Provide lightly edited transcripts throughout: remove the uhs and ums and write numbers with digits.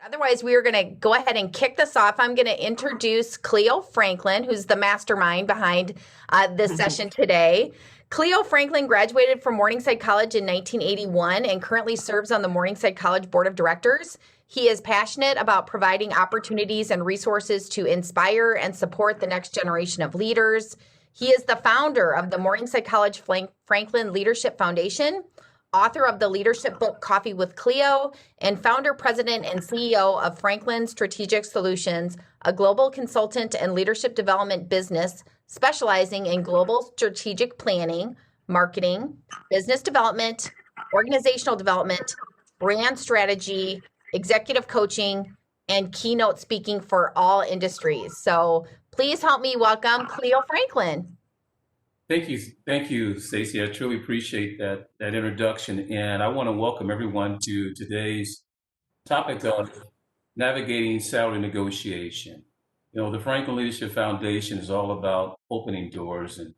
Otherwise, we are going to go ahead and kick this off. I'm going to introduce Cleo Franklin, who's the mastermind behind this session today. Cleo Franklin graduated from Morningside College in 1981 and currently serves on the Morningside College Board of Directors. He is passionate about providing opportunities and resources to inspire and support the next generation of leaders. He is the founder of the Morningside College Franklin Leadership Foundation, author of the leadership book Coffee with Cleo, and founder, president, and CEO of Franklin Strategic Solutions, a global consultant and leadership development business specializing in global strategic planning, marketing, business development, organizational development, brand strategy, executive coaching, and keynote speaking for all industries. So please help me welcome Cleo Franklin. Thank you, Stacey. I truly appreciate that introduction, and I want to welcome everyone to today's topic of navigating salary negotiation. You know, the Franklin Leadership Foundation is all about opening doors and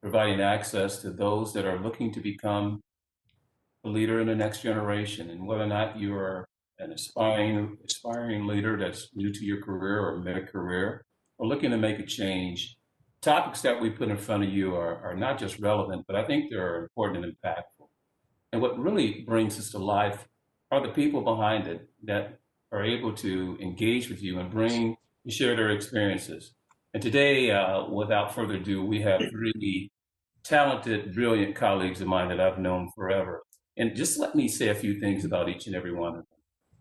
providing access to those that are looking to become a leader in the next generation. And whether or not you are an aspiring leader that's new to your career or mid-career or looking to make a change, topics that we put in front of you are not just relevant, but I think they're important and impactful. And what really brings us to life are the people behind it that are able to engage with you and share their experiences. And today, without further ado, we have really talented, brilliant colleagues of mine that I've known forever. And just let me say a few things about each and every one of them.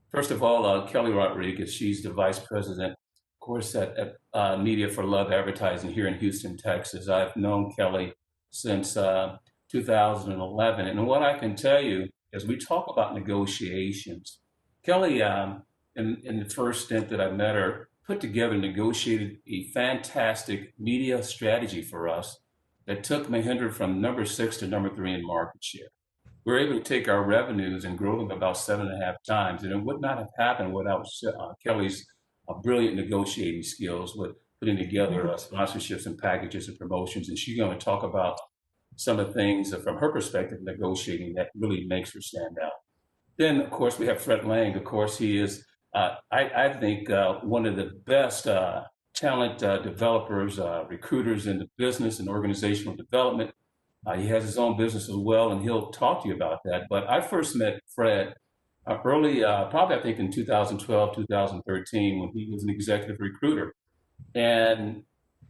First of all, Kelley Rodriguez, she's the vice president, of course, at Media for Love Advertising here in Houston, Texas. I've known Kelley since 2011. And what I can tell you, as we talk about negotiations, Kelley, in the first stint that I met her, put together and negotiated a fantastic media strategy for us that took Mahindra from number 6 to number 3 in market share. We were able to take our revenues and grow them about 7.5 times. And it would not have happened without Kelley's brilliant negotiating skills with putting together sponsorships and packages and promotions. And she's going to talk about some of the things from her perspective, negotiating that really makes her stand out. Then, of course, we have Fred Lange. Of course, he is, I think, one of the best talent developers, recruiters in the business and organizational development. He has his own business as well, and he'll talk to you about that. But I first met Fred early, probably I think in 2012, 2013, when he was an executive recruiter. And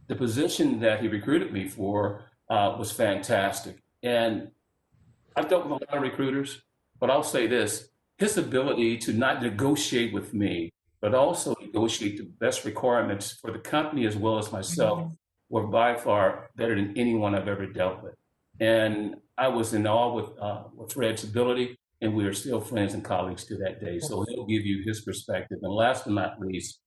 the position that he recruited me for was fantastic. And I've dealt with a lot of recruiters, but I'll say this, his ability to not negotiate with me, but also negotiate the best requirements for the company as well as myself were by far better than anyone I've ever dealt with. And I was in awe with Fred's ability, and we are still friends and colleagues to that day. So he'll give you his perspective. And last but not least,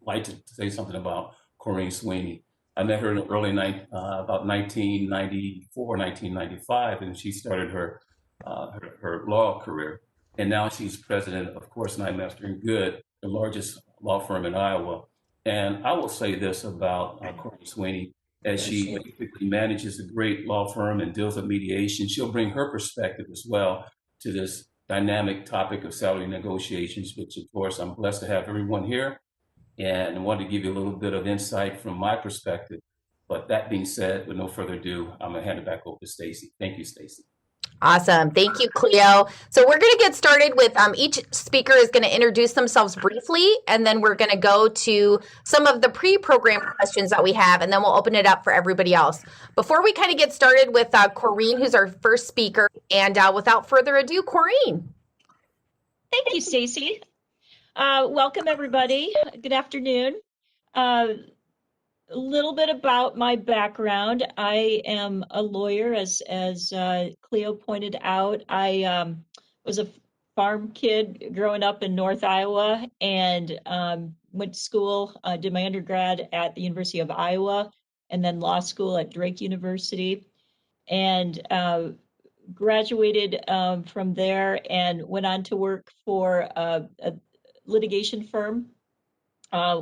I'd like to say something about Coreen Sweeney. I met her in the early about 1994, 1995, and she started her law career. And now she's president, of course, Nyemaster Goode, the largest law firm in Iowa. And I will say this about Coreen Sweeney. As she basically manages a great law firm and deals with mediation, she'll bring her perspective as well to this dynamic topic of salary negotiations, which of course I'm blessed to have everyone here and I want to give you a little bit of insight from my perspective. But that being said, with no further ado, I'm gonna hand it back over to Stacey. Thank you, Stacey. Awesome. Thank you, Cleo. So we're going to get started with each speaker is going to introduce themselves briefly, and then we're going to go to some of the pre-programmed questions that we have, and then we'll open it up for everybody else. Before we kind of get started with Coreen, who's our first speaker, and without further ado, Coreen. Thank you, Stacey. Welcome, everybody. Good afternoon. A little bit about my background. I am a lawyer, as Cleo pointed out. I was a farm kid growing up in North Iowa and went to school, did my undergrad at the University of Iowa and then law school at Drake University, and graduated from there and went on to work for a litigation firm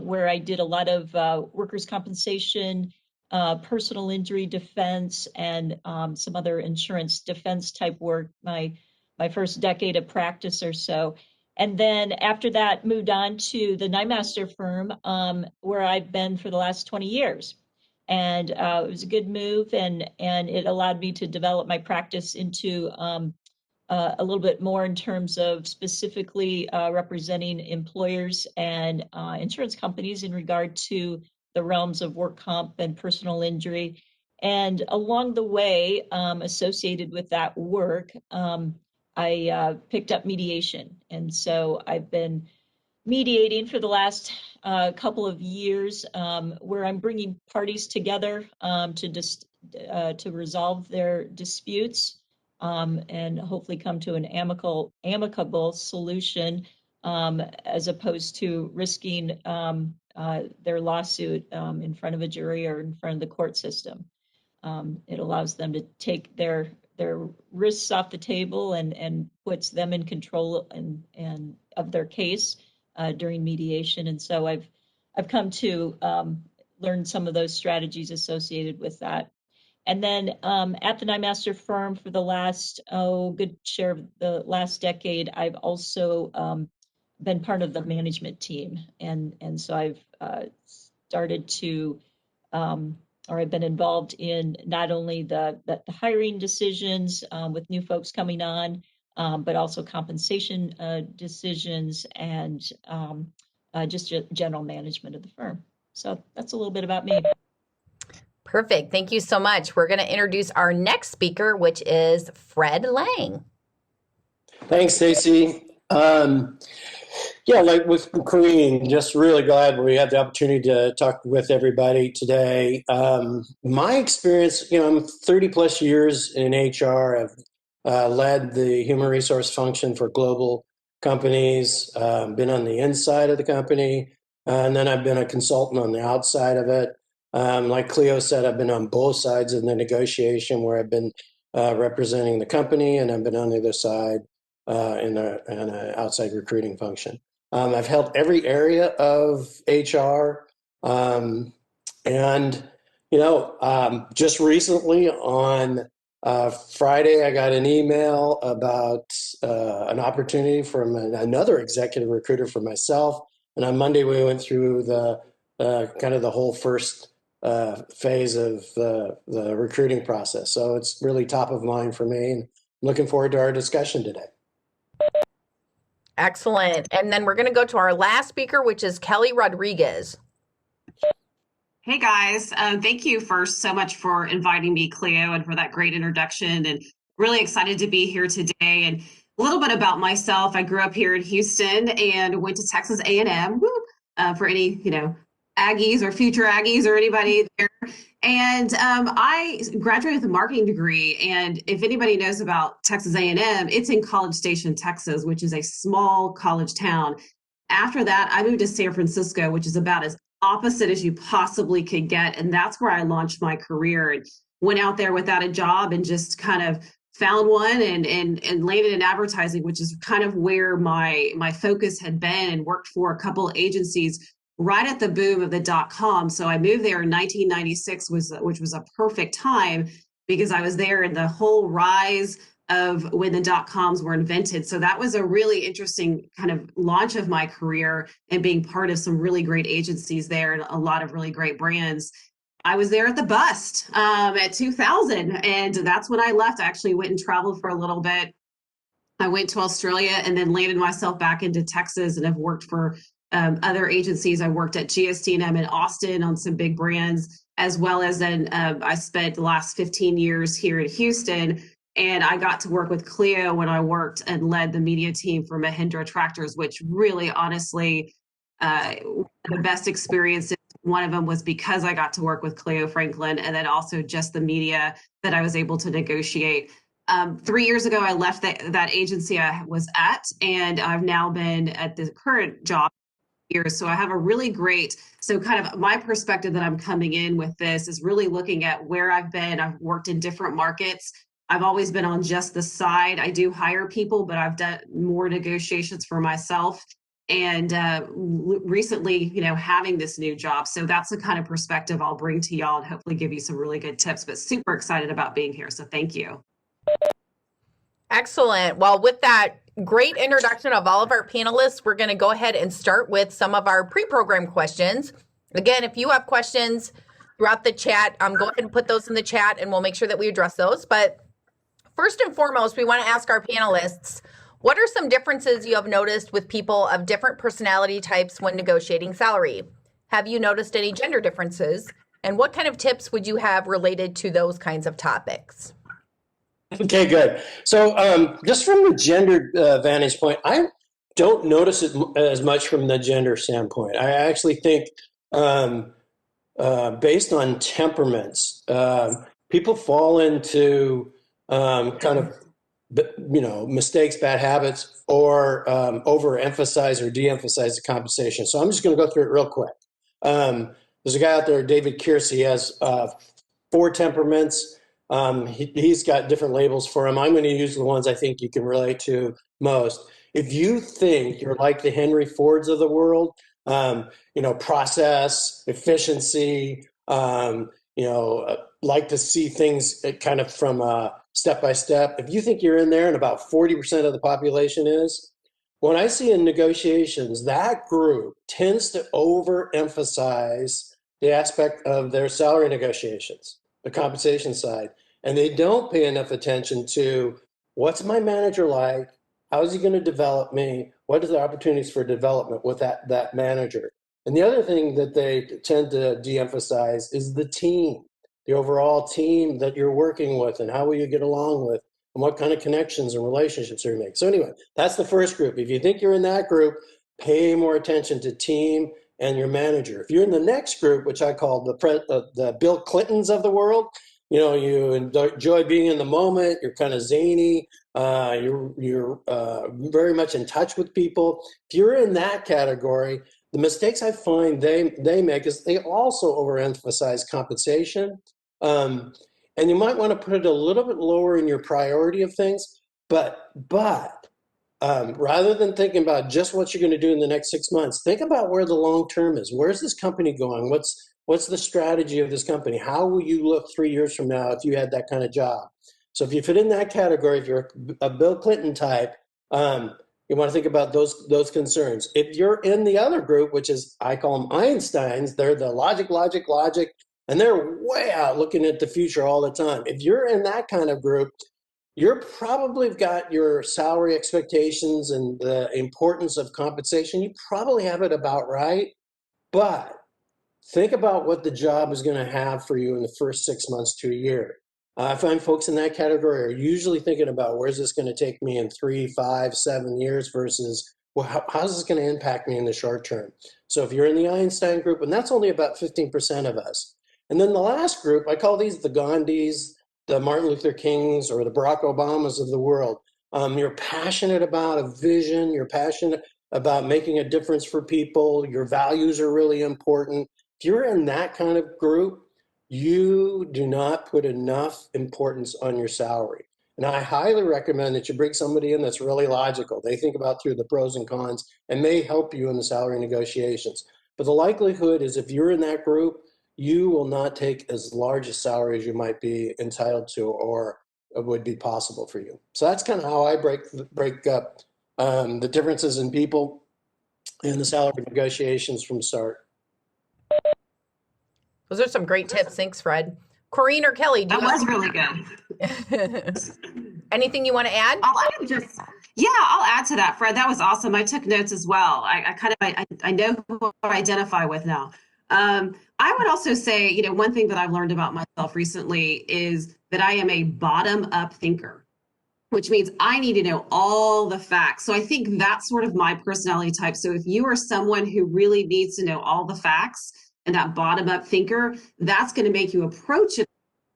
where I did a lot of workers' compensation, personal injury defense, and some other insurance defense type work, my first decade of practice or so. And then after that, moved on to the Nyemaster firm, where I've been for the last 20 years. And it was a good move, and it allowed me to develop my practice into a little bit more in terms of specifically representing employers and insurance companies in regard to the realms of work comp and personal injury. And along the way, associated with that work, I picked up mediation. And so I've been mediating for the last couple of years, where I'm bringing parties together to resolve their disputes, and hopefully come to an amicable solution, as opposed to risking their lawsuit in front of a jury or in front of the court system. It allows them to take their risks off the table and puts them in control and of their case during mediation. And so I've come to learn some of those strategies associated with that. And then at the Nyemaster firm for the last, good share of the last decade, I've also been part of the management team. And so I've started to, or I've been involved in not only the hiring decisions with new folks coming on, but also compensation decisions and just general management of the firm. So that's a little bit about me. Perfect. Thank you so much. We're going to introduce our next speaker, which is Fred Lange. Thanks, Stacy. Yeah, like with Coreen, just really glad we had the opportunity to talk with everybody today. My experience, I'm 30 plus years in HR. I've led the human resource function for global companies, been on the inside of the company, and then I've been a consultant on the outside of it. Like Cleo said, I've been on both sides of the negotiation where I've been representing the company, and I've been on the other side in an outside recruiting function. I've held every area of HR, and just recently on Friday, I got an email about an opportunity from another executive recruiter for myself, and on Monday we went through the kind of the whole first phase of the recruiting process. So it's really top of mind for me, and I'm looking forward to our discussion today. Excellent. And then we're going to go to our last speaker, which is Kelley Rodriguez. Hey guys, thank you first so much for inviting me, Cleo, and for that great introduction. And really excited to be here today. And a little bit about myself. I grew up here in Houston and went to Texas A&M. For any, Aggies or future Aggies or anybody there. And I graduated with a marketing degree. And if anybody knows about Texas A&M, it's in College Station, Texas, which is a small college town. After that, I moved to San Francisco, which is about as opposite as you possibly could get. And that's where I launched my career and went out there without a job and just kind of found one and landed in advertising, which is kind of where my focus had been, and worked for a couple agencies right at the boom of the .com. So I moved there in 1996, which was a perfect time because I was there in the whole rise of when the .coms were invented. So that was a really interesting kind of launch of my career and being part of some really great agencies there and a lot of really great brands. I was there at the bust at 2000, and that's when I left. I actually went and traveled for a little bit. I went to Australia and then landed myself back into Texas, and have worked for other agencies. I worked at GSD&M in Austin on some big brands, as well as then I spent the last 15 years here in Houston. And I got to work with Cleo when I worked and led the media team for Mahindra tractors, which really, honestly, the best experiences. One of them was because I got to work with Cleo Franklin, and then also just the media that I was able to negotiate. 3 years ago, I left that agency I was at, and I've now been at the current job years. So I have a really great, so kind of my perspective that I'm coming in with this is really looking at where I've been. I've worked in different markets. I've always been on just the side. I do hire people, but I've done more negotiations for myself. And recently, having this new job. So that's the kind of perspective I'll bring to y'all and hopefully give you some really good tips, but super excited about being here. So thank you. Excellent. Well, with that great introduction of all of our panelists. We're going to go ahead and start with some of our pre-programmed questions. Again, if you have questions throughout the chat, go ahead and put those in the chat and we'll make sure that we address those. But first and foremost, we want to ask our panelists, what are some differences you have noticed with people of different personality types when negotiating salary? Have you noticed any gender differences? And what kind of tips would you have related to those kinds of topics? Okay, good. So just from the gender vantage point, I don't notice it as much from the gender standpoint. I actually think based on temperaments, people fall into kind of, mistakes, bad habits, or overemphasize or de-emphasize the compensation. So I'm just going to go through it real quick. There's a guy out there, David Kiersey, he has 4 temperaments. He's got different labels for them. I'm going to use the ones I think you can relate to most. If you think you're like the Henry Fords of the world, process, efficiency, like to see things kind of from step by step. If you think you're in there and about 40% of the population is, when I see in negotiations, that group tends to overemphasize the aspect of their salary negotiations, the compensation side, and they don't pay enough attention to what's my manager like, how is he going to develop me, what are the opportunities for development with that manager. And the other thing that they tend to de-emphasize is the team, the overall team that you're working with and how will you get along with and what kind of connections and relationships you make. So anyway, that's the first group. If you think you're in that group, pay more attention to team and your manager. If you're in the next group, which I call the Bill Clintons of the world, you enjoy being in the moment, you're kind of zany, you're very much in touch with people. If you're in that category, the mistakes I find they make is they also overemphasize compensation. And you might want to put it a little bit lower in your priority of things, but rather than thinking about just what you're going to do in the next 6 months, think about where the long term is. Where's this company going? What's the strategy of this company? How will you look 3 years from now if you had that kind of job? So if you fit in that category, if you're a Bill Clinton type, you want to think about those concerns. If you're in the other group, which is, I call them Einsteins, they're the logic, and they're way out looking at the future all the time. If you're in that kind of group, you're probably got your salary expectations and the importance of compensation. You probably have it about right, but think about what the job is going to have for you in the first 6 months to a year. I find folks in that category are usually thinking about where's this going to take me in 3, 5, 7 years versus, well, how's this going to impact me in the short term? So if you're in the Einstein group, and that's only about 15% of us. And then the last group, I call these the Gandhis, the Martin Luther Kings, or the Barack Obamas of the world. You're passionate about a vision. You're passionate about making a difference for people. Your values are really important. If you're in that kind of group, you do not put enough importance on your salary. And I highly recommend that you bring somebody in that's really logical. They think about through the pros and cons and may help you in the salary negotiations. But the likelihood is if you're in that group, you will not take as large a salary as you might be entitled to or would be possible for you. So that's kind of how I break up the differences in people in the salary negotiations from start. Those are some great tips. Thanks, Fred. Coreen or Kelley, That was really good. Anything you want to add? I'll add to that, Fred. That was awesome. I took notes as well. I know who I identify with now. I would also say, one thing that I've learned about myself recently is that I am a bottom-up thinker, which means I need to know all the facts. So I think that's sort of my personality type. So if you are someone who really needs to know all the facts and that bottom-up thinker, that's going to make you approach it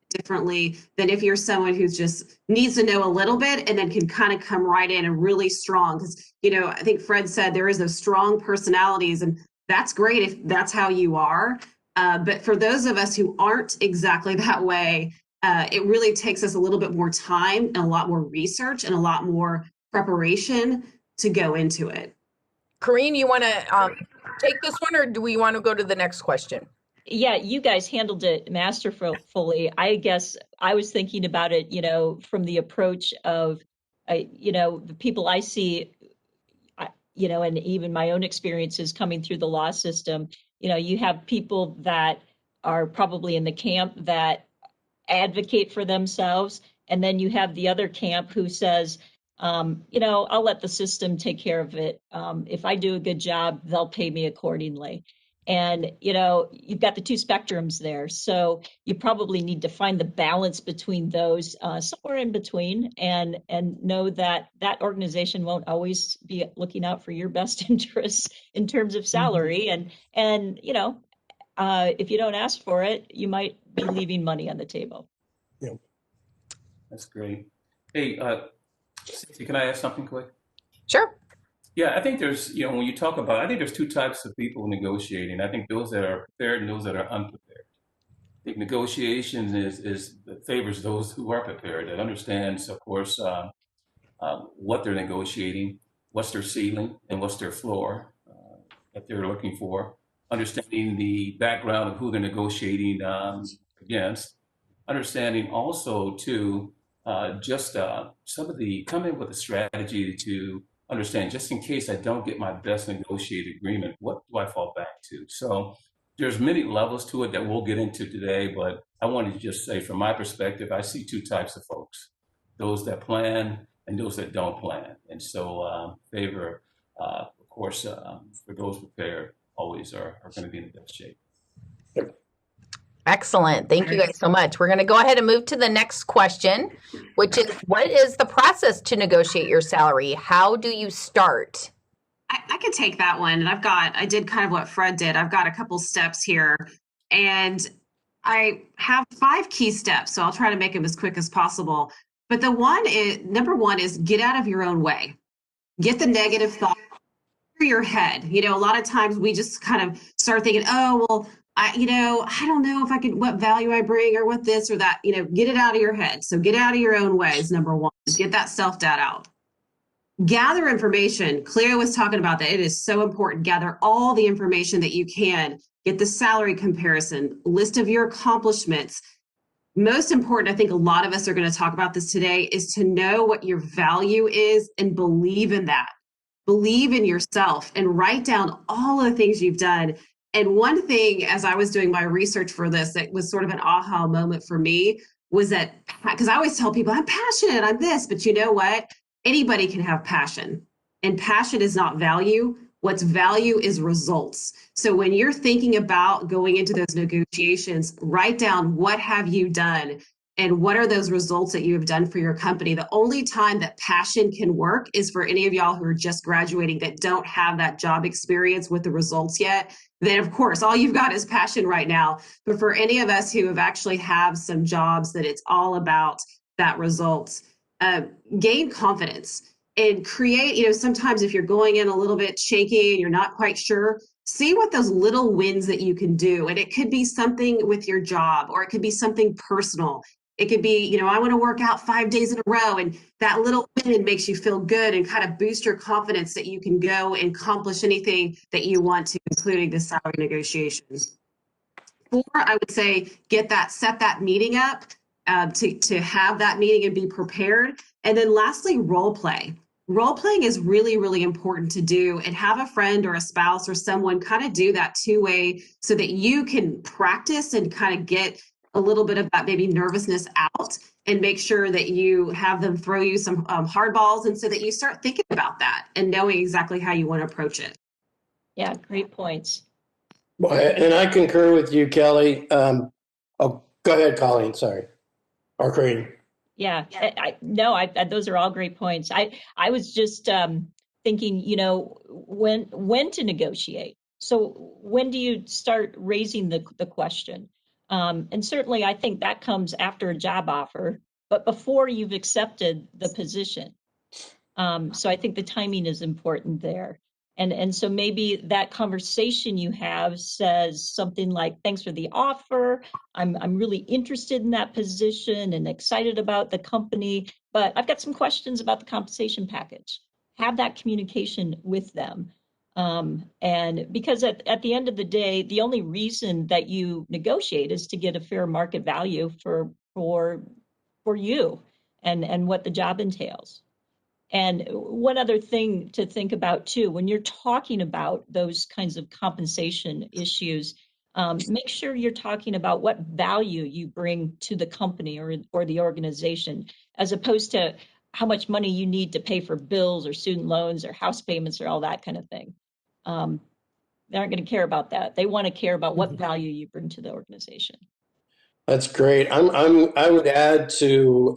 differently than if you're someone who just needs to know a little bit and then can kind of come right in and really strong. Because, I think Fred said there is those strong personalities, and that's great if that's how you are. But for those of us who aren't exactly that way, it really takes us a little bit more time and a lot more research and a lot more preparation to go into it. Coreen, you want to take this one, or do we want to go to the next question? Yeah, you guys handled it masterfully. I guess I was thinking about it, from the approach of the people I see, and even my own experiences coming through the law system, you have people that are probably in the camp that advocate for themselves. And then you have the other camp who says, I'll let the system take care of it. If I do a good job, they'll pay me accordingly. And, you've got the two spectrums there. So you probably need to find the balance between those, somewhere in between, and know that that organization won't always be looking out for your best interests in terms of salary. And if you don't ask for it, you might be leaving money on the table. Yeah. That's great. Hey, Stacey, can I ask something quick? Sure. Yeah, I think there's, when you talk about, I think there's two types of people negotiating. I think those that are prepared and those that are unprepared. I think negotiation is favors those who are prepared, that understands, of course, what they're negotiating, what's their ceiling, and what's their floor that they're looking for. Understanding the background of who they're negotiating against. Understanding also, too, just some of the, come in with a strategy to understand, just in case I don't get my best negotiated agreement, what do I fall back to? So there's many levels to it that we'll get into today, but I wanted to just say, from my perspective, I see two types of folks, those that plan and those that don't plan. And so favor, of course, for those prepared, always are going to be in the best shape. Excellent. Thank you guys so much. We're going to go ahead and move to the next question, which is, what is the process to negotiate your salary? How do you start? I can take that one. And I did kind of what Fred did. I've got a couple steps here, and I have 5 key steps. So I'll try to make them as quick as possible. But number one is get out of your own way. Get the negative thought through your head. A lot of times we just kind of start thinking, oh, well, I don't know if I could, what value I bring or what this or that, get it out of your head. So get out of your own way is number one. Get that self-doubt out. Gather information. Cleo was talking about that. It is so important. Gather all the information that you can. Get the salary comparison, list of your accomplishments. Most important, I think a lot of us are going to talk about this today, is to know what your value is and believe in that. Believe in yourself and write down all of the things you've done. And one thing, as I was doing my research for this, that was sort of an aha moment for me, was that, because I always tell people, I'm passionate, I'm this, but you know what? Anybody can have passion, and passion is not value. What's value is results. So when you're thinking about going into those negotiations, write down, what have you done? And what are those results that you have done for your company? The only time that passion can work is for any of y'all who are just graduating that don't have that job experience with the results yet. Then, of course, all you've got is passion right now. But for any of us who have actually have some jobs that it's all about that results, gain confidence and create, sometimes if you're going in a little bit shaky and you're not quite sure, see what those little wins that you can do. And it could be something with your job, or it could be something personal. It could be, I want to work out 5 days in a row, and that little win makes you feel good and kind of boost your confidence that you can go and accomplish anything that you want to, including the salary negotiations. 4, I would say, set that meeting up to have that meeting and be prepared. And then lastly, role play. Role playing is really, really important to do, and have a friend or a spouse or someone kind of do that 2-way so that you can practice and kind of get a little bit of that maybe nervousness out, and make sure that you have them throw you some hard balls, and so that you start thinking about that and knowing exactly how you want to approach it. Yeah, great points. Well, and I concur with you, Kelley. Go ahead, Colleen. Sorry. Or Coreen. Yeah, those are all great points. I was just thinking, when to negotiate. So when do you start raising the question? And certainly I think that comes after a job offer, but before you've accepted the position. So I think the timing is important there. And so maybe that conversation you have says something like, thanks for the offer. I'm really interested in that position and excited about the company, but I've got some questions about the compensation package. Have that communication with them. And because at the end of the day, the only reason that you negotiate is to get a fair market value for you and what the job entails. And one other thing to think about too, when you're talking about those kinds of compensation issues, make sure you're talking about what value you bring to the company or the organization, as opposed to how much money you need to pay for bills or student loans or house payments or all that kind of thing. They aren't going to care about that. They want to care about what value you bring to the organization. That's great. I would add to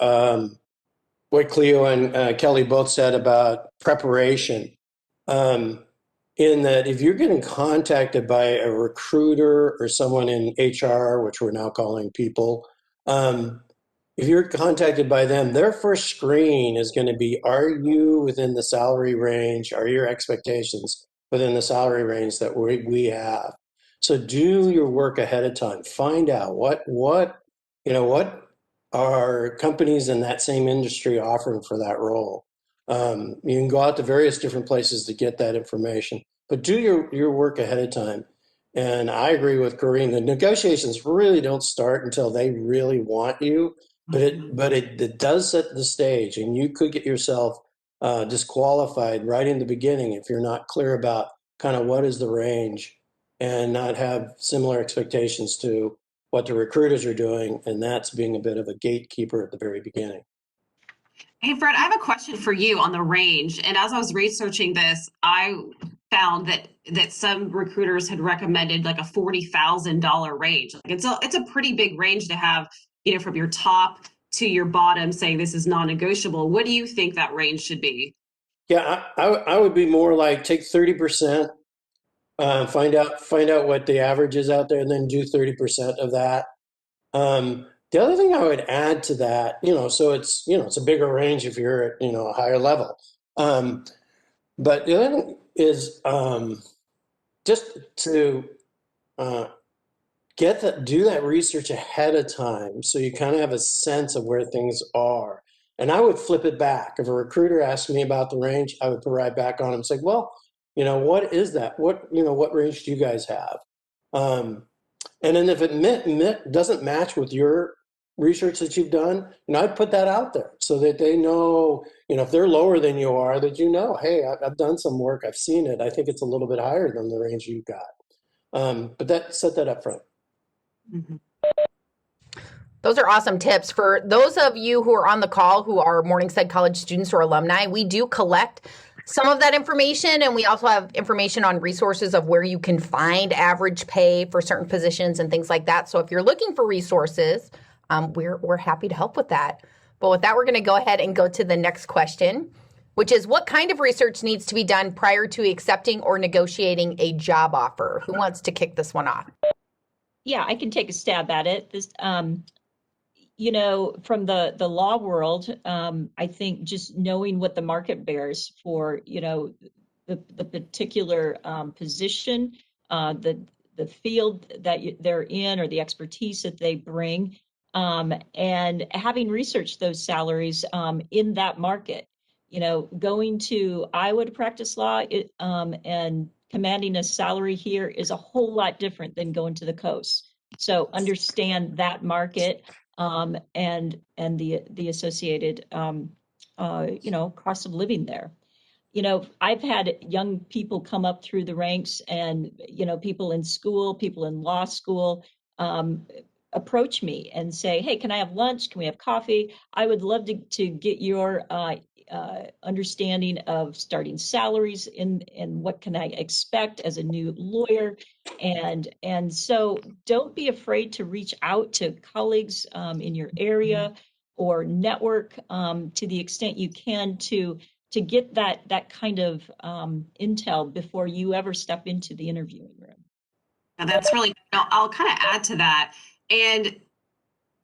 what Cleo and Kelley both said about preparation. In that if you're getting contacted by a recruiter or someone in HR, which we're now calling people, if you're contacted by them, their first screen is going to be, are you within the salary range? Are your expectations within the salary range that we have? So do your work ahead of time. Find out what are companies in that same industry offering for that role. You can go out to various different places to get that information, but do your work ahead of time. And I agree with Coreen. The negotiations really don't start until they really want you, but it does set the stage, and you could get yourself disqualified right in the beginning if you're not clear about kind of what is the range and not have similar expectations to what the recruiters are doing, and that's being a bit of a gatekeeper at the very beginning. Hey, Fred, I have a question for you on the range. And as I was researching this, I found that some recruiters had recommended like a $40,000 range. Like it's a pretty big range to have, from your top to your bottom, saying this is non-negotiable. What do you think that range should be? Yeah, I would be more like take 30%, find out what the average is out there, and then do 30% of that. The other thing I would add to that, so it's a bigger range if you're at a higher level. But the other thing is just to do that research ahead of time, so you kind of have a sense of where things are. And I would flip it back. If a recruiter asked me about the range, I would put right back on and say, well, what is that? What range do you guys have? And then if it doesn't match with your research that you've done, I'd put that out there so that they know, if they're lower than you are, that hey, I've done some work, I've seen it. I think it's a little bit higher than the range you've got. But set that up front. Mm-hmm. Those are awesome tips. For those of you who are on the call who are Morningside College students or alumni, we do collect some of that information, and we also have information on resources of where you can find average pay for certain positions and things like that. So if you're looking for resources, we're happy to help with that. But with that, we're going to go ahead and go to the next question, which is what kind of research needs to be done prior to accepting or negotiating a job offer? Who wants to kick this one off? Yeah, I can take a stab at it. This, from the law world, I think just knowing what the market bears for, the particular position, the field that they're in, or the expertise that they bring, and having researched those salaries in that market. Going to Iowa to practice law and commanding a salary here is a whole lot different than going to the coast. So understand that market and the associated cost of living there. I've had young people come up through the ranks, and people in school, people in law school approach me and say, hey, can I have lunch? Can we have coffee? I would love to get your understanding of starting salaries and what can I expect as a new lawyer. And so don't be afraid to reach out to colleagues in your area or network to the extent you can to get that kind of intel before you ever step into the interviewing room. Now that's really, I'll kind of add to that. And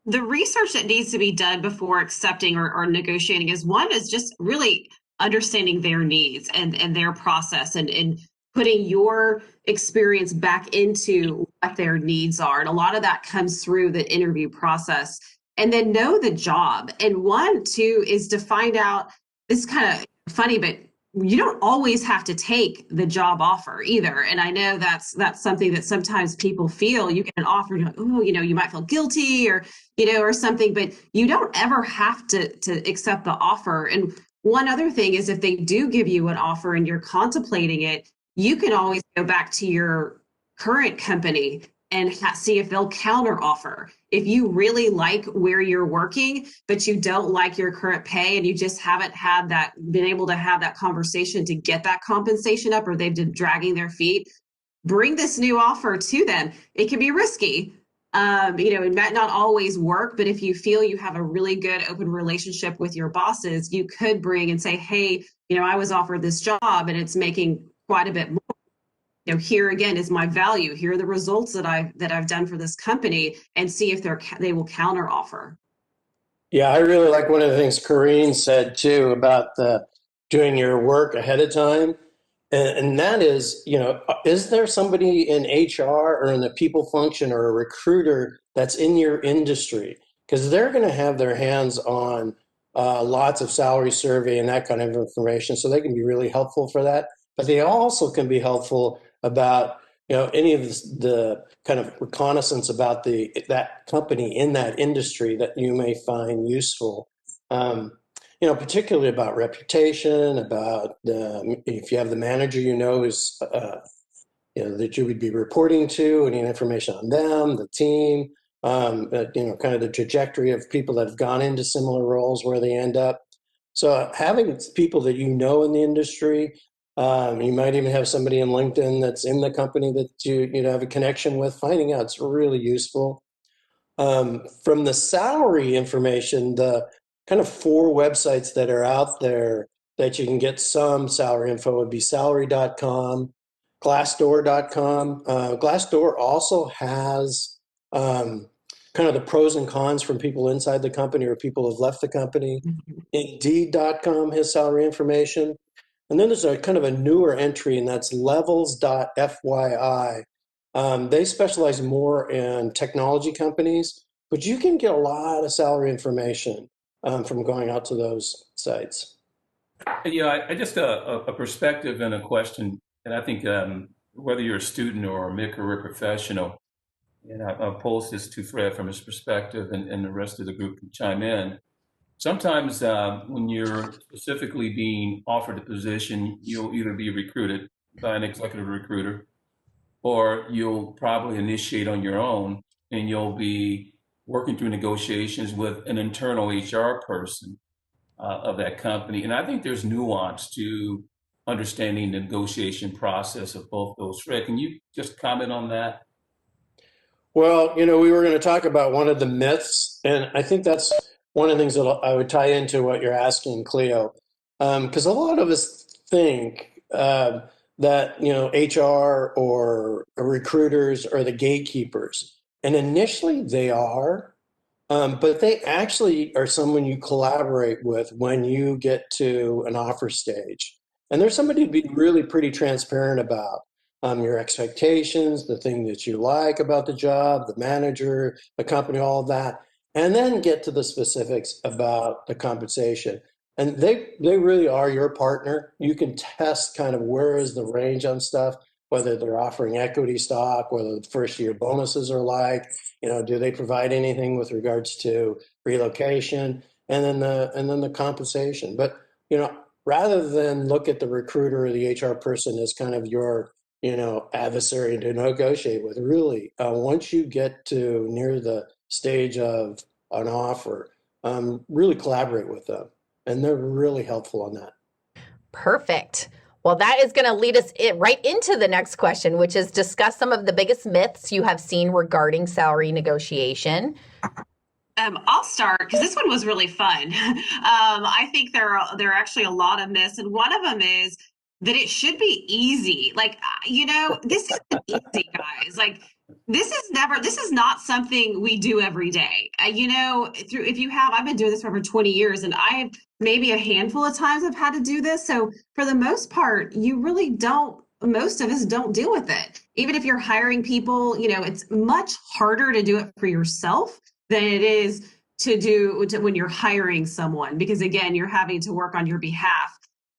the research that needs to be done before accepting or negotiating is just really understanding their needs and their process and putting your experience back into what their needs are. And a lot of that comes through the interview process. And then know the job. And one, too, is to find out, it's kind of funny, but you don't always have to take the job offer either. And I know that's something that sometimes people feel. You get an offer, you're like, oh, you might feel guilty or something, but you don't ever have to accept the offer. And one other thing is if they do give you an offer and you're contemplating it, you can always go back to your current company and see if they'll counter offer. If you really like where you're working, but you don't like your current pay and you just haven't been able to have that conversation to get that compensation up, or they've been dragging their feet, bring this new offer to them. It can be risky. It might not always work, but if you feel you have a really good open relationship with your bosses, you could bring and say, hey, I was offered this job and it's making quite a bit more. Here again is my value. Here are the results that I've done for this company, and see if they will counter offer. Yeah, I really like one of the things Coreen said too about doing your work ahead of time. And that is, is there somebody in HR or in the people function or a recruiter that's in your industry? Because they're going to have their hands on lots of salary survey and that kind of information. So they can be really helpful for that. But they also can be helpful about, any of the kind of reconnaissance about that company in that industry that you may find useful. Particularly about reputation, about if you have the manager who's that you would be reporting to, any information on them, the team, kind of the trajectory of people that have gone into similar roles, where they end up. So having people that in the industry, you might even have somebody in LinkedIn that's in the company that you have a connection with. Finding out it's really useful. From the salary information, the kind of 4 websites that are out there that you can get some salary info would be salary.com, glassdoor.com. Glassdoor also has kind of the pros and cons from people inside the company or people who have left the company. Indeed.com has salary information. And then there's a kind of a newer entry, and that's levels.fyi. They specialize more in technology companies, but you can get a lot of salary information from going out to those sites. I just a perspective and a question, and I think whether you're a student or a mid-career professional, and I'll pose this to Fred from his perspective, and the rest of the group can chime in. Sometimes when you're specifically being offered a position, you'll either be recruited by an executive recruiter, or you'll probably initiate on your own, and you'll be working through negotiations with an internal HR person of that company. And I think there's nuance to understanding the negotiation process of both those. Fred, can you just comment on that? Well, we were going to talk about one of the myths, and I think that's one of the things that I would tie into what you're asking, Cleo, because a lot of us think that HR or recruiters are the gatekeepers, and initially they are, but they actually are someone you collaborate with when you get to an offer stage, and they're somebody to be really pretty transparent about. Your expectations, the thing that you like about the job, the manager, the company, all of that, and then get to the specifics about the compensation. And they really are your partner. You can test kind of where is the range on stuff, whether they're offering equity stock, whether the first year bonuses are like, do they provide anything with regards to relocation, and then the compensation. But rather than look at the recruiter or the HR person as kind of your adversary to negotiate with, really, once you get to near the stage of an offer, really collaborate with them. And they're really helpful on that. Perfect. Well, that is going to lead us right into the next question, which is discuss some of the biggest myths you have seen regarding salary negotiation. I'll start because this one was really fun. I think there are actually a lot of myths, and one of them is that it should be easy. Like, this isn't easy, guys. Like, this is not something we do every day. I've been doing this for over 20 years, and I maybe a handful of times I've had to do this. So for the most part, most of us don't deal with it. Even if you're hiring people, it's much harder to do it for yourself than it is to do when you're hiring someone, because again, you're having to work on your behalf.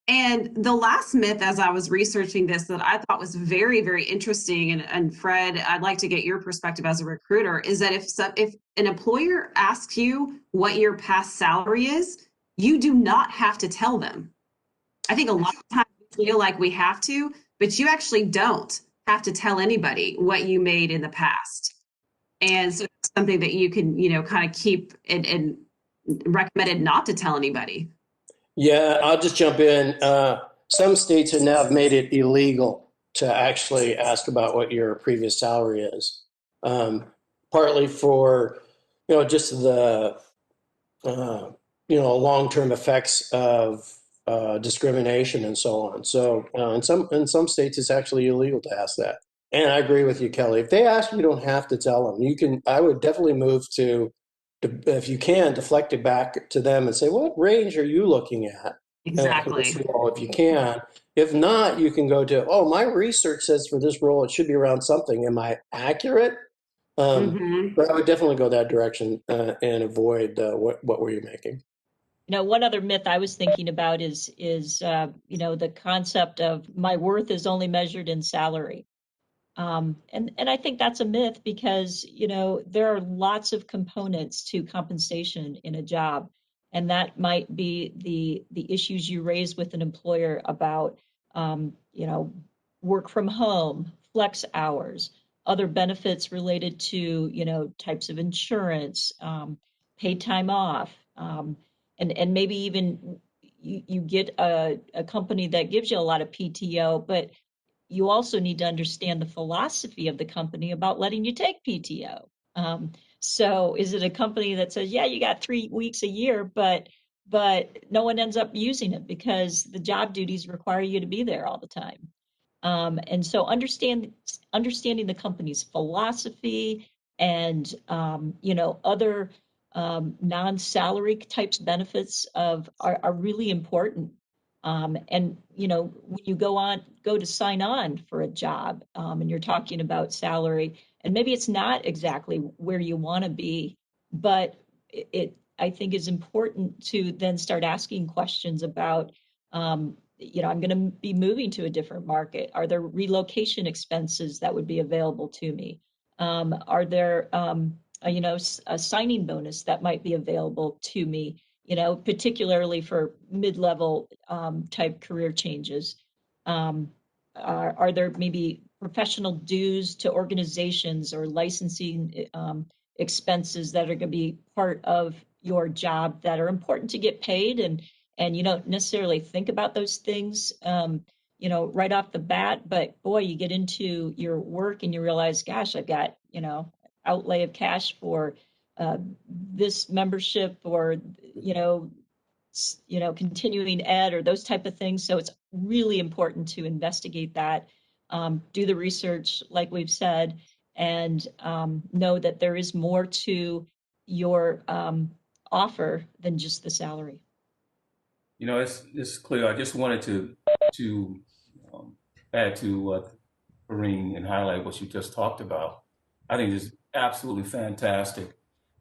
And the last myth, as I was researching this, that I thought was very, very interesting, and Fred, I'd like to get your perspective as a recruiter, is that if an employer asks you what your past salary is, you do not have to tell them. I think a lot of times we feel like we have to, but you actually don't have to tell anybody what you made in the past. And so it's something that you can, kind of keep and recommended not to tell anybody. Yeah, I'll just jump in. Some states have now made it illegal to actually ask about what your previous salary is. Partly for, just the, long-term effects of discrimination and so on. So in some states, it's actually illegal to ask that. And I agree with you, Kelley. If they ask, you don't have to tell them. I would definitely move to, if you can, deflect it back to them and say, what range are you looking at? Exactly. For this role, if you can. If not, you can go to, my research says for this role, it should be around something. Am I accurate? But I would definitely go that direction and avoid what were you making? One other myth I was thinking about is the concept of my worth is only measured in salary. And I think that's a myth because, there are lots of components to compensation in a job. And that might be the issues you raise with an employer about, work from home, flex hours, other benefits related to, types of insurance, paid time off, and maybe even you get a company that gives you a lot of PTO, but you also need to understand the philosophy of the company about letting you take PTO. So is it a company that says, yeah, you got 3 weeks a year, but no one ends up using it because the job duties require you to be there all the time? And so understanding the company's philosophy and other non-salary types benefits are really important. And when you go to sign on for a job, and you're talking about salary, and maybe it's not exactly where you want to be, but it I think is important to then start asking questions about, I'm going to be moving to a different market. Are there relocation expenses that would be available to me? Are there, a signing bonus that might be available to me? Particularly for mid-level type career changes. Are there maybe professional dues to organizations or licensing expenses that are going to be part of your job that are important to get paid, and you don't necessarily think about those things right off the bat, but boy, you get into your work and you realize, gosh, I've got outlay of cash for this membership, or continuing ed, or those type of things. So it's really important to investigate that, do the research like we've said, and know that there is more to your offer than just the salary. It's clear. I just wanted to add to what Coreen and highlight what you just talked about. I think it's absolutely fantastic.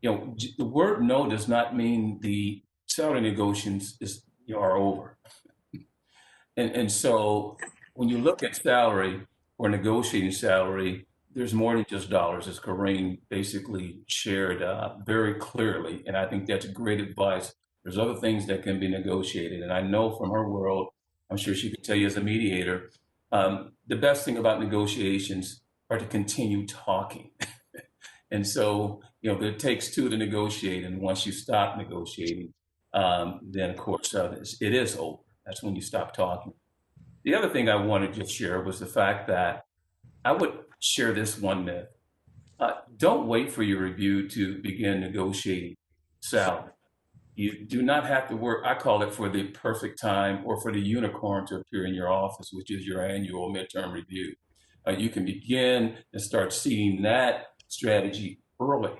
The word no does not mean the salary negotiations are over. And so when you look at salary or negotiating salary, there's more than just dollars, as Coreen basically shared very clearly. And I think that's great advice. There's other things that can be negotiated. And I know from her world, I'm sure she could tell you as a mediator, the best thing about negotiations are to continue talking. And so, it takes two to negotiate. And once you stop negotiating, then of course it is over. That's when you stop talking. The other thing I wanted to share was the fact that I would share this one myth. Don't wait for your review to begin negotiating salary. You do not have to work, I call it, for the perfect time or for the unicorn to appear in your office, which is your annual midterm review. You can begin and start seeing that strategy early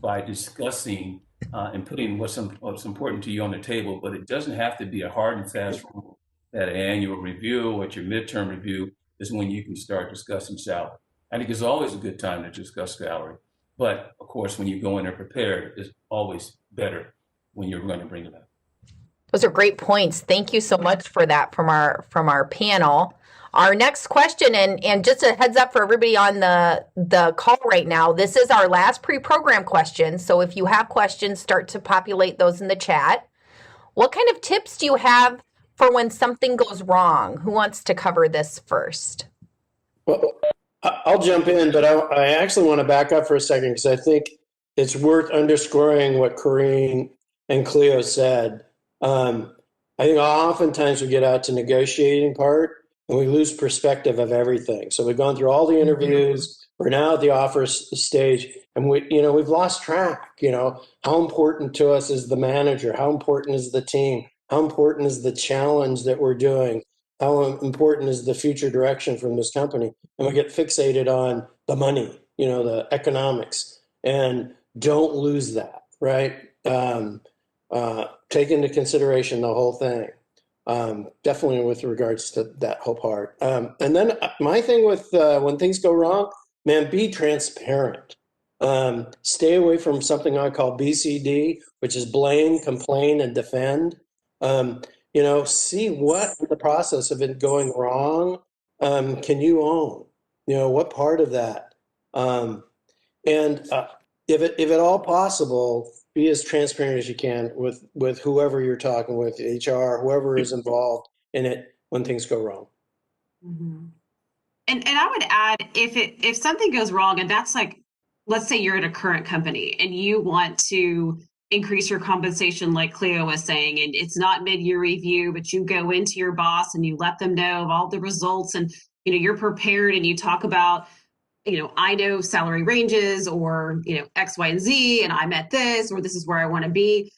by discussing and putting what's important to you on the table, but it doesn't have to be a hard and fast rule that an annual review or your midterm review is when you can start discussing salary. I think it's always a good time to discuss salary, but of course, when you go in there prepared, it's always better when you're going to bring it up. Those are great points. Thank you so much for that from our panel. Our next question, and just a heads up for everybody on the call right now, this is our last pre-program question. So if you have questions, start to populate those in the chat. What kind of tips do you have for when something goes wrong? Who wants to cover this first? Well, I'll jump in, but I actually want to back up for a second because I think it's worth underscoring what Coreen and Cleo said. I think oftentimes we get out to negotiating part and we lose perspective of everything. So we've gone through all the interviews. We're now at the offer stage, and we've lost track. How important to us is the manager? How important is the team? How important is the challenge that we're doing? How important is the future direction from this company? And we get fixated on the money, the economics, and don't lose that, right? Take into consideration the whole thing. Definitely with regards to that whole part. And then my thing with when things go wrong, man, be transparent. Stay away from something I call BCD, which is blame, complain, and defend. See what in the process of it going wrong can you own? What part of that? And if at all possible, be as transparent as you can with whoever you're talking with, HR, whoever is involved in it when things go wrong. Mm-hmm. And I would add, if something goes wrong, and that's like, let's say you're at a current company and you want to increase your compensation, like Cleo was saying, and it's not mid-year review, but you go into your boss and you let them know of all the results, and you're prepared, and you talk about, I know salary ranges, or X, Y, and Z, and I'm at this, or this is where I want to be.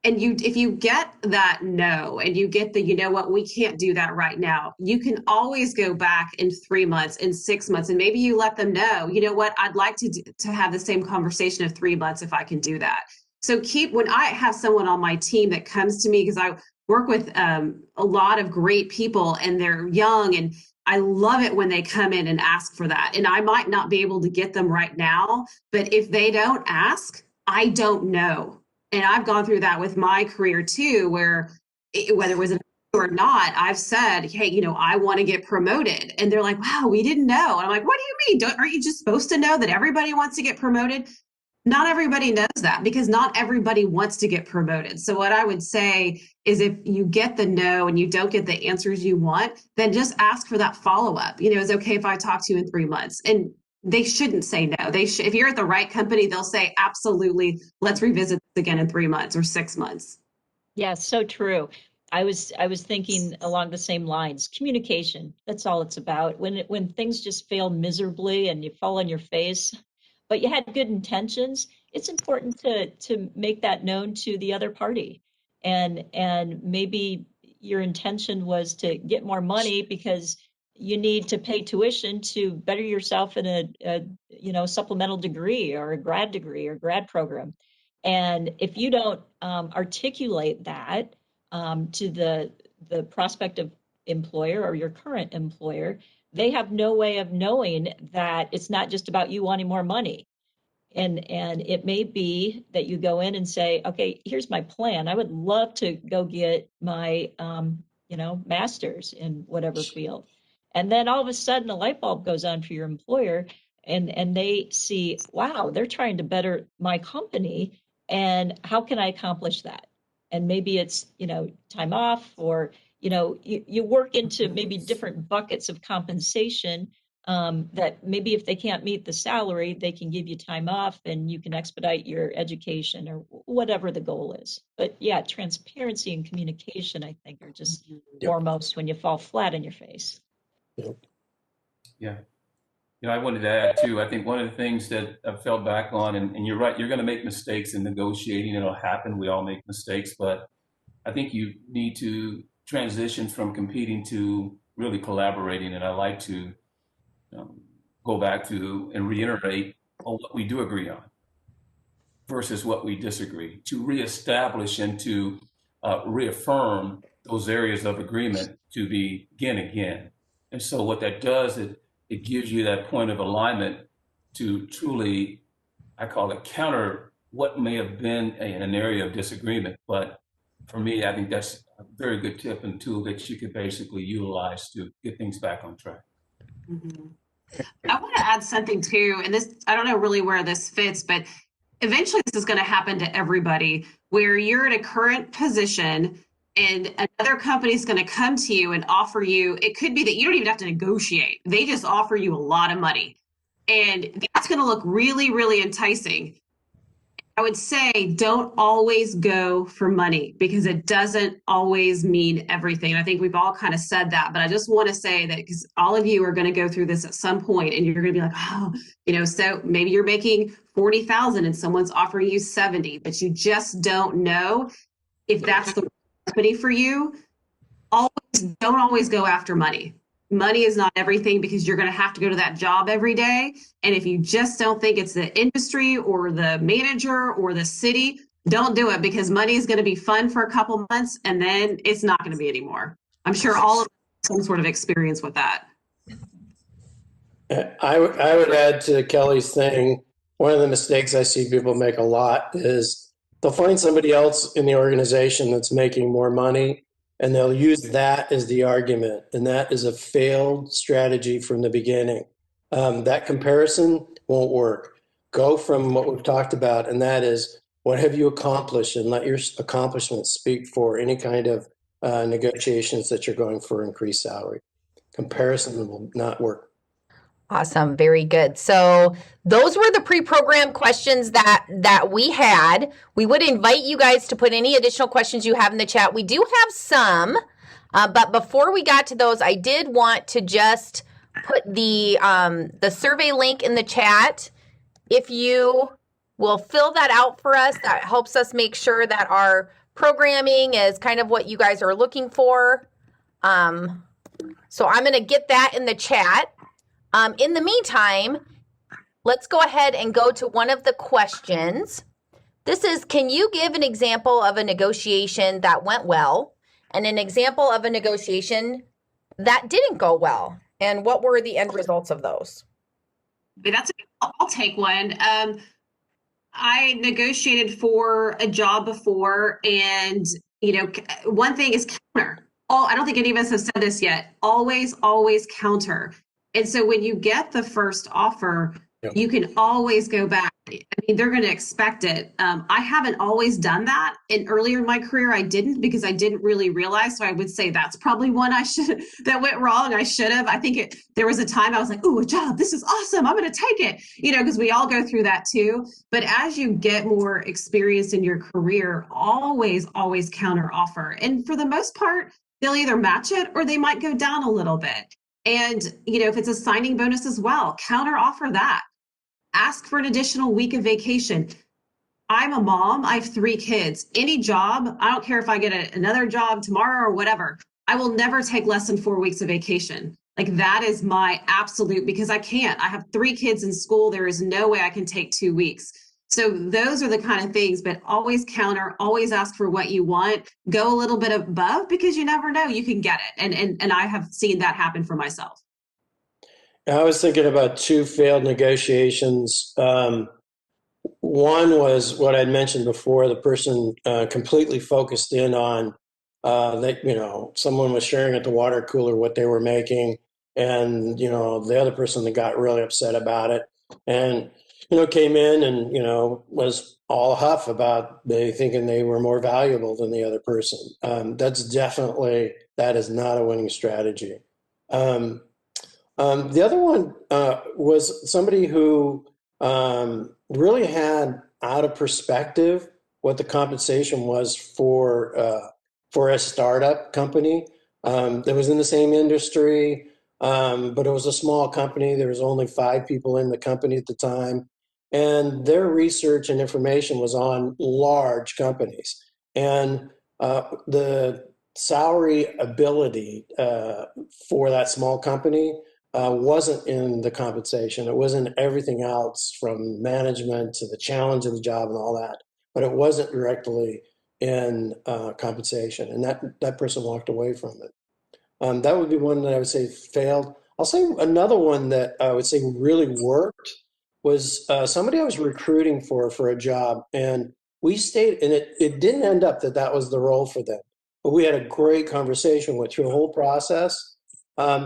And if you get that no, and you get the, what, we can't do that right now, you can always go back in 3 months, in 6 months, and maybe you let them know, what, I'd like to have the same conversation of 3 months if I can do that. So when I have someone on my team that comes to me, because I work with a lot of great people and they're young, and I love it when they come in and ask for that. And I might not be able to get them right now, but if they don't ask, I don't know. And I've gone through that with my career too, where whether it was or not, I've said, hey, I want to get promoted. And they're like, wow, we didn't know. And I'm like, what do you mean? Aren't you just supposed to know that everybody wants to get promoted? Not everybody knows that, because not everybody wants to get promoted. So what I would say is, if you get the no and you don't get the answers you want, then just ask for that follow-up. It's okay if I talk to you in 3 months. And they shouldn't say no. If you're at the right company, they'll say, absolutely, let's revisit this again in 3 months or 6 months. Yeah, so true. I was thinking along the same lines. Communication, that's all it's about. When things just fail miserably and you fall on your face, but you had good intentions, it's important to make that known to the other party. And maybe your intention was to get more money because you need to pay tuition to better yourself in a supplemental degree or a grad degree or grad program. And if you don't articulate that to the prospective employer or your current employer, they have no way of knowing that it's not just about you wanting more money. And it may be that you go in and say, okay, here's my plan. I would love to go get my master's in whatever field. And then all of a sudden a light bulb goes on for your employer, and they see, wow, they're trying to better my company, and how can I accomplish that? And maybe it's time off, or you work into maybe different buckets of compensation, that maybe if they can't meet the salary, they can give you time off and you can expedite your education or whatever the goal is. But yeah, transparency and communication, I think, are just foremost when you fall flat on your face. Yeah. I wanted to add too, I think one of the things that I fell back on, and you're right, you're going to make mistakes in negotiating. It'll happen. We all make mistakes, but I think you need to transition from competing to really collaborating. And I like to go back to and reiterate on what we do agree on versus what we disagree, to reestablish and to reaffirm those areas of agreement to begin again. And so what that does, it gives you that point of alignment to truly, I call it, counter what may have been an area of disagreement. But for me, I think that's a very good tip and tool that you could basically utilize to get things back on track. Mm-hmm. I want to add something too, and this, I don't know really where this fits, but eventually this is going to happen to everybody, where you're in a current position and another company is going to come to you and offer you, it could be that you don't even have to negotiate. They just offer you a lot of money. And that's going to look really, really enticing. I would say don't always go for money because it doesn't always mean everything. I think we've all kind of said that, but I just want to say that because all of you are going to go through this at some point and you're going to be like, oh, so maybe you're making 40,000 and someone's offering you 70, but you just don't know if that's the company for you. Don't always go after money. Money is not everything because you're going to have to go to that job every day. And if you just don't think it's the industry or the manager or the city, don't do it because money is going to be fun for a couple months and then it's not going to be anymore. I'm sure all of us have some sort of experience with that. I would add to Kelly's thing, one of the mistakes I see people make a lot is they'll find somebody else in the organization that's making more money and they'll use that as the argument. And that is a failed strategy from the beginning. That comparison won't work. Go from what we've talked about, and that is what have you accomplished, and let your accomplishments speak for any kind of negotiations that you're going for increased salary. Comparison will not work. Awesome. Very good. So those were the pre-programmed questions that we had. We would invite you guys to put any additional questions you have in the chat. We do have some, but before we got to those, I did want to just put the survey link in the chat. If you will fill that out for us, that helps us make sure that our programming is kind of what you guys are looking for. So I'm going to get that in the chat. In the meantime, let's go ahead and go to one of the questions. This is, can you give an example of a negotiation that went well and an example of a negotiation that didn't go well? And what were the end results of those? I'll take one. I negotiated for a job before and, one thing is counter. I don't think any of us have said this yet. Always counter. And so when you get the first offer, you can always go back. I mean, they're going to expect it. I haven't always done that. And earlier in my career, I didn't because I didn't really realize. So I would say that's probably one that went wrong. I should have. I think there was a time I was like, oh, a job. This is awesome. I'm going to take it, because we all go through that too. But as you get more experience in your career, always counter offer. And for the most part, they'll either match it or they might go down a little bit. And, if it's a signing bonus as well, counter offer that. Ask for an additional week of vacation. I'm a mom. I have 3 kids. Any job, I don't care if I get another job tomorrow or whatever, I will never take less than 4 weeks of vacation. Like that is my absolute, because I can't. I have 3 kids in school. There is no way I can take 2 weeks. So those are the kind of things, but always counter, always ask for what you want, go a little bit above because you never know, you can get it. And I have seen that happen for myself. I was thinking about 2 failed negotiations. One was what I'd mentioned before, the person completely focused in on that, someone was sharing at the water cooler what they were making. And, the other person that got really upset about it and, came in and, was all huff about they thinking they were more valuable than the other person. That is not a winning strategy. The other one was somebody who really had out of perspective what the compensation was for a startup company that was in the same industry, but it was a small company. There was only 5 people in the company at the time. And their research and information was on large companies. And the salary ability for that small company wasn't in the compensation. It was in everything else from management to the challenge of the job and all that. But it wasn't directly in compensation. And that person walked away from it. That would be one that I would say failed. I'll say another one that I would say really worked was somebody I was recruiting for a job, and we stayed, and it didn't end up that was the role for them, but we had a great conversation, went through the whole process.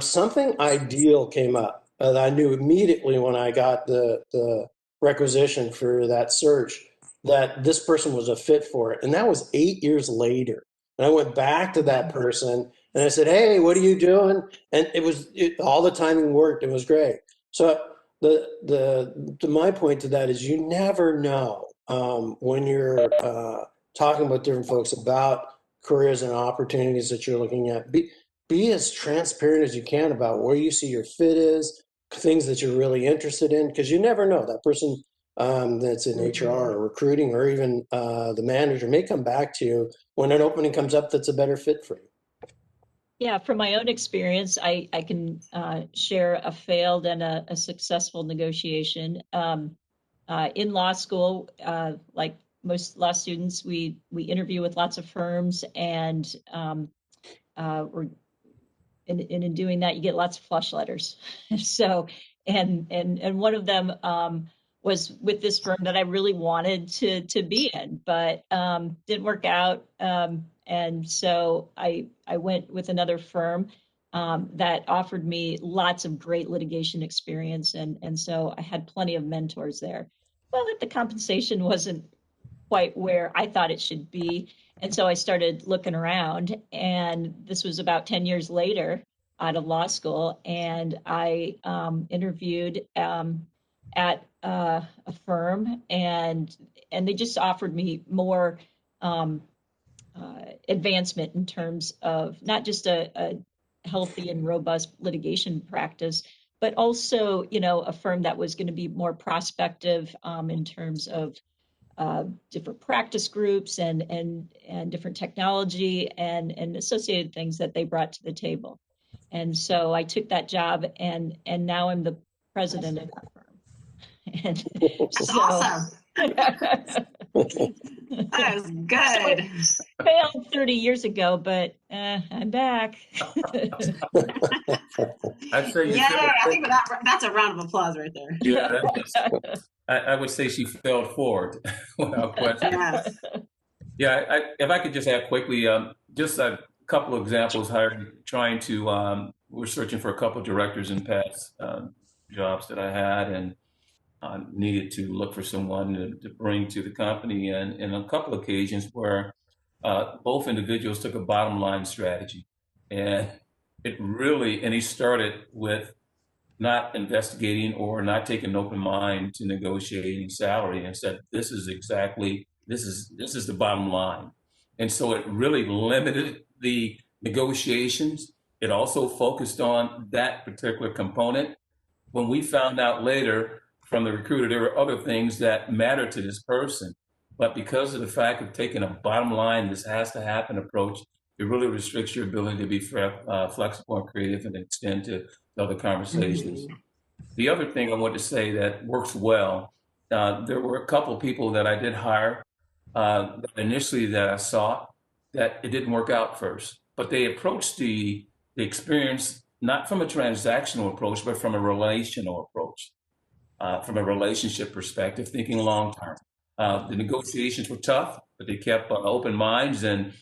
Something ideal came up that I knew immediately when I got the requisition for that search that this person was a fit for it. And that was 8 years later. And I went back to that person and I said, hey, what are you doing? And all the timing worked. It was great. So my point to that is you never know when you're talking with different folks about careers and opportunities that you're looking at. Be as transparent as you can about where you see your fit is, things that you're really interested in, because you never know. That person that's in HR or recruiting or even the manager may come back to you when an opening comes up that's a better fit for you. Yeah, from my own experience, I can share a failed and a successful negotiation. In law school, like most law students, we interview with lots of firms, and in doing that, you get lots of flush letters. So, and one of them was with this firm that I really wanted to be in, but didn't work out. And so I went with another firm that offered me lots of great litigation experience. And so I had plenty of mentors there. Well, the compensation wasn't quite where I thought it should be. And so I started looking around, and this was about 10 years later out of law school. And I interviewed at a firm, and they just offered me more advancement in terms of not just a healthy and robust litigation practice, but also, a firm that was going to be more prospective in terms of different practice groups and different technology and associated things that they brought to the table. And so I took that job, and now I'm the president of that firm. And That's awesome. That was good. So failed 30 years ago, but I'm back. I'd say Yeah, I think that's a round of applause right there. Yeah, I would say she failed forward without question. Yes. Yeah, if I could just add quickly, just a couple of examples. We're searching for a couple of directors in past jobs that I had, and needed to look for someone to bring to the company. And in a couple of occasions where both individuals took a bottom line strategy, and he started with not investigating or not taking an open mind to negotiating salary, and said, this is the bottom line. And so it really limited the negotiations. It also focused on that particular component. When we found out later from the recruiter, there were other things that mattered to this person, but because of the fact of taking a bottom line, this has to happen approach, it really restricts your ability to be flexible and creative and extend to other conversations. The other thing I want to say that works well, there were a couple of people that I did hire initially that I saw that it didn't work out first, but they approached the experience not from a transactional approach, but from a relational approach, from a relationship perspective, thinking long term. The negotiations were tough, but they kept open minds, and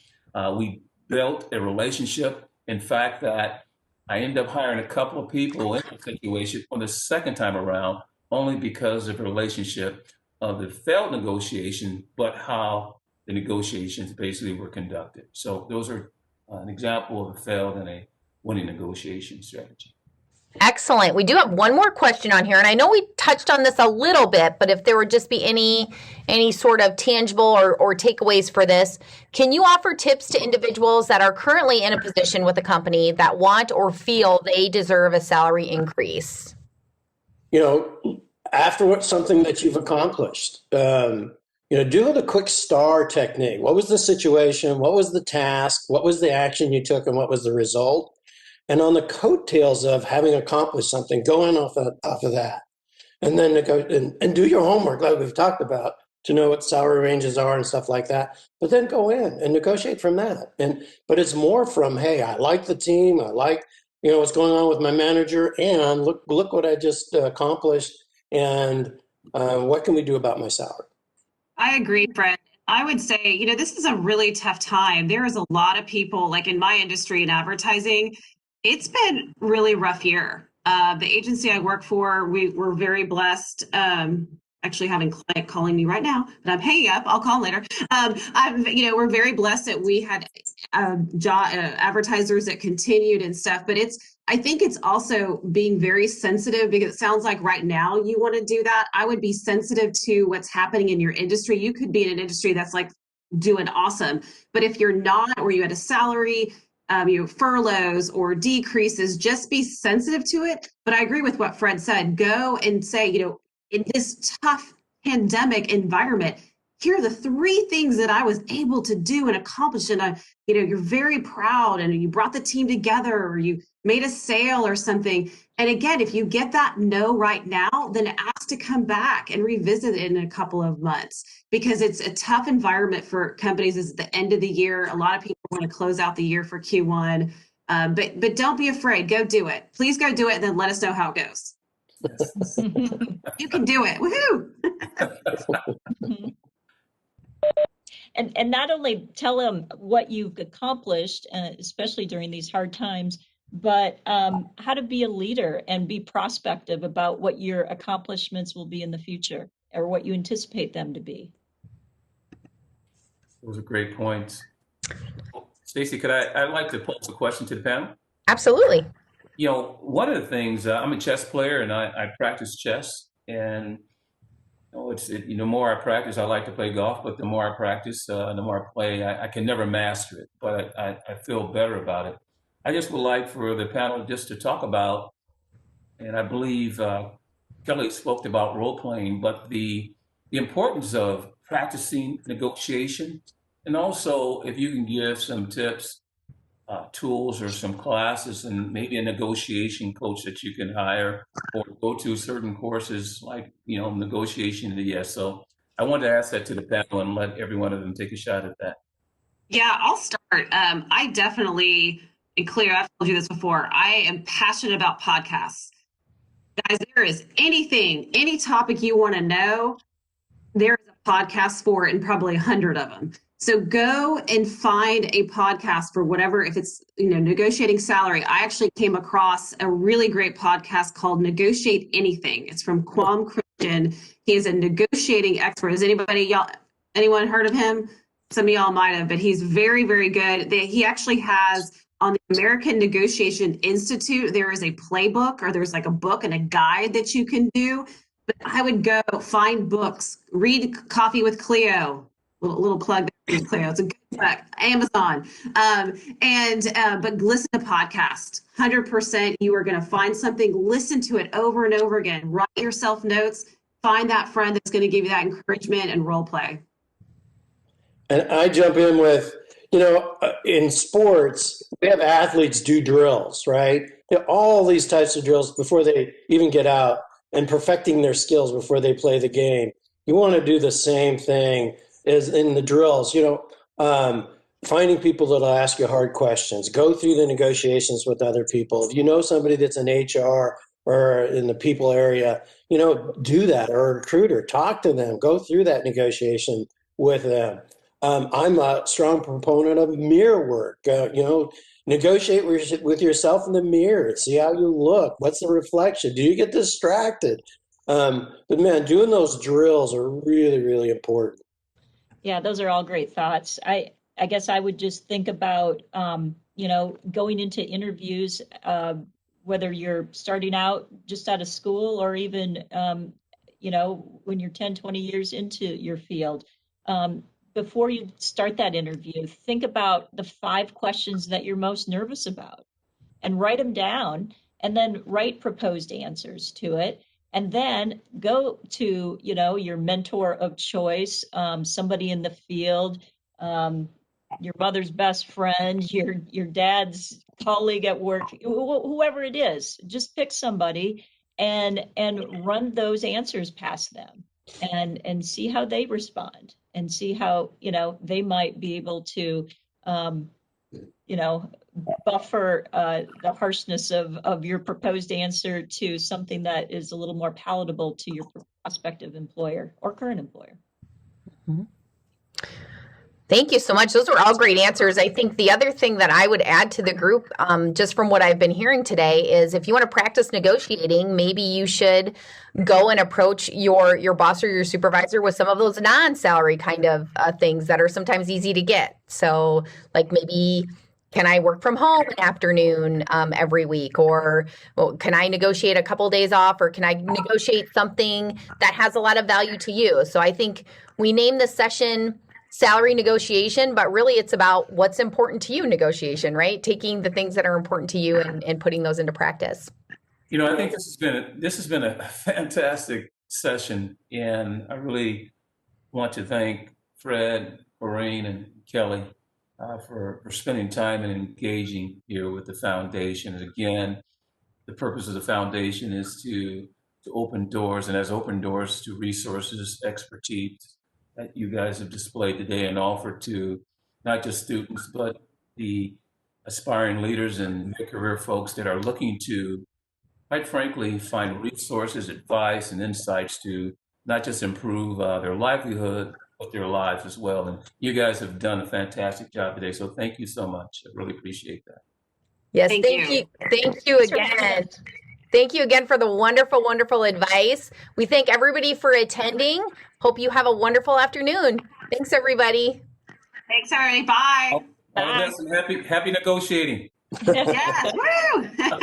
we built a relationship. In fact, that I ended up hiring a couple of people in the situation on the second time around, only because of the relationship of the failed negotiation, but how the negotiations basically were conducted. So those are an example of a failed and a winning negotiation strategy. Excellent. We do have one more question on here, and I know we touched on this a little bit, but if there would just be any sort of tangible or takeaways for this, can you offer tips to individuals that are currently in a position with a company that want or feel they deserve a salary increase? After something that you've accomplished, do the quick star technique. What was the situation? What was the task? What was the action you took, and what was the result? And on the coattails of having accomplished something, go in off of that, and then go and do your homework, like we've talked about, to know what salary ranges are and stuff like that. But then go in and negotiate from that. But it's more from, hey, I like the team, I like what's going on with my manager, and look what I just accomplished, and what can we do about my salary? I agree, Fred. I would say, this is a really tough time. There is a lot of people, like in my industry in advertising, it's been really rough year. The agency I work for, we're very blessed. I actually having a client calling me right now, but I'm hanging up. I'll call later. We're very blessed that we had advertisers that continued and stuff, but I think it's also being very sensitive, because it sounds like right now you want to do that. I would be sensitive to what's happening in your industry. You could be in an industry that's like doing awesome, but if you're not, or you had a salary, furloughs or decreases, just be sensitive to it. But I agree with what Fred said. Go and say, in this tough pandemic environment, here are the 3 things that I was able to do and accomplish. And you're very proud, and you brought the team together, or you made a sale or something. And again, if you get that no right now, then ask to come back and revisit it in a couple of months, because it's a tough environment for companies. It's the end of the year. A lot of people want to close out the year for Q1, but don't be afraid. Go do it. Please go do it, and then let us know how it goes. You can do it. Woohoo! And not only tell them what you've accomplished, especially during these hard times, but how to be a leader and be prospective about what your accomplishments will be in the future, or what you anticipate them to be. Those are great points. Stacy, I'd like to pose a question to the panel. Absolutely. One of the things, I'm a chess player, and I practice chess, and the more I practice, I like to play golf, but the more I practice, the more I play, I can never master it, but I feel better about it. I just would like for the panel just to talk about, and I believe Kelley spoke about role playing, but the importance of practicing negotiation, and also if you can give some tips, tools, or some classes, and maybe a negotiation coach that you can hire, or go to certain courses like negotiation in the ES. So I wanted to ask that to the panel and let every one of them take a shot at that. Yeah, I'll start. I definitely, and Cleo, I've told you this before, I am passionate about podcasts. Guys, there is any topic you want to know, there's a podcast for it, and probably 100 of them. So go and find a podcast for whatever, if it's, negotiating salary. I actually came across a really great podcast called Negotiate Anything. It's from Quam Christian. He is a negotiating expert. Has anyone heard of him? Some of y'all might have, but he's very, very good. He actually has, on the American Negotiation Institute, there is a playbook, or there's like a book and a guide that you can do. But I would go find books, read Coffee with Cleo. Little plug there, Cleo. It's a good book. Amazon. But listen to podcasts. 100%. You are going to find something. Listen to it over and over again. Write yourself notes. Find that friend that's going to give you that encouragement, and role play. And I jump in with, in sports, we have athletes do drills, right? All these types of drills before they even get out, and perfecting their skills before they play the game. You want to do the same thing as in the drills, finding people that'll ask you hard questions, go through the negotiations with other people. If you know somebody that's in HR or in the people area, do that, or a recruiter, talk to them, go through that negotiation with them. I'm a strong proponent of mirror work. Negotiate with yourself in the mirror. See how you look. What's the reflection? Do you get distracted? But man, doing those drills are really, really important. Yeah, those are all great thoughts. I guess I would just think about, going into interviews, whether you're starting out just out of school, or even, when you're 10, 20 years into your field. Before you start that interview, think about the 5 questions that you're most nervous about, and write them down, and then write proposed answers to it. And then go to, your mentor of choice, somebody in the field, your mother's best friend, your dad's colleague at work, whoever it is. Just pick somebody and run those answers past them, and see how they respond, and see how, they might be able to, buffer the harshness of your proposed answer to something that is a little more palatable to your prospective employer or current employer. Thank you so much. Those were all great answers. I think the other thing that I would add to the group, just from what I've been hearing today, is if you want to practice negotiating, maybe you should go and approach your boss or your supervisor with some of those non-salary kind of things that are sometimes easy to get. So, like maybe, can I work from home an afternoon every week? Or can I negotiate a couple days off? Or can I negotiate something that has a lot of value to you? So I think we named this session salary negotiation, but really it's about what's important to you negotiation, right? Taking the things that are important to you and putting those into practice. You know, I think this has been a fantastic session, and I really want to thank Fred, Coreen, and Kelley for spending time and engaging here with the foundation. And again, the purpose of the foundation is to open doors, and as open doors to resources, expertise that you guys have displayed today and offered to not just students, but the aspiring leaders and mid-career folks that are looking to, quite frankly, find resources, advice, and insights to not just improve their livelihood, but their lives as well. And you guys have done a fantastic job today. So thank you so much. I really appreciate that. Yes, Thank you. Thank you again. Thank you again for the wonderful, wonderful advice. We thank everybody for attending. Hope you have a wonderful afternoon. Thanks, everybody. Thanks, everybody. Bye. All the best and happy negotiating. Yes. Woo.